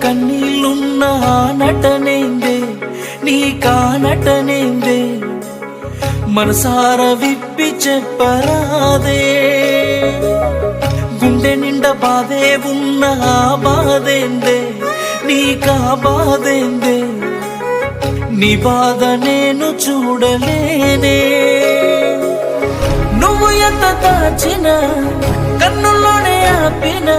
కన్నీళ్ళున్న నటనేందే నీ కానటనేందే మనసార విప్పి చెప్పరాదే గుండె నిండా బాధే ఉన్న బాధేందే నీకా బాధేందే నీ బాధ నేను చూడలేనే నువ్వు ఎంత దాచిన కన్నుల్లోనే ఆపిన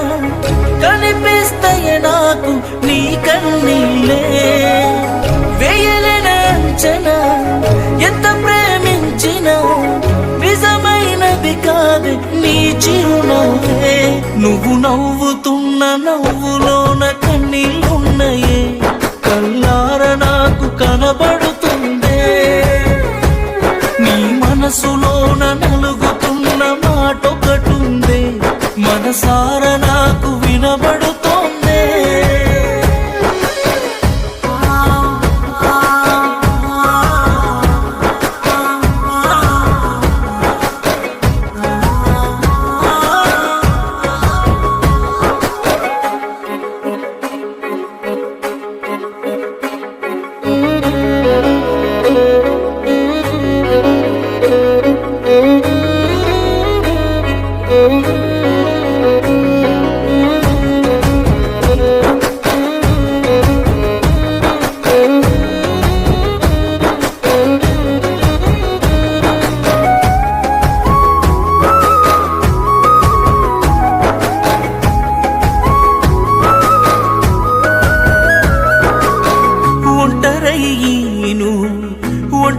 కనిపిస్తాయి నాకు నీ కన్నీళ్ళే వేయలేని అంచనా ఎంత ప్రేమించిన నిజమైనది కాదు నీ చిరునవ్వే నువ్వు నవ్వుతున్న నవ్వులోన కన్నీళ్ళున్నాయే కల్లార నాకు కనబడుతుందే నీ మనసులోన నలుగుతున్న మాటొకటుందే మనసార నాకు వినబడుతోందే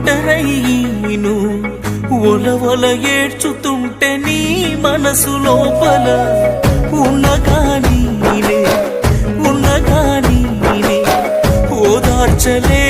ఒంటరయ్యను ఒలవల ఏడ్చుతుంటే నీ మనసు లోపల ఉన్నగానే ఓదార్చలే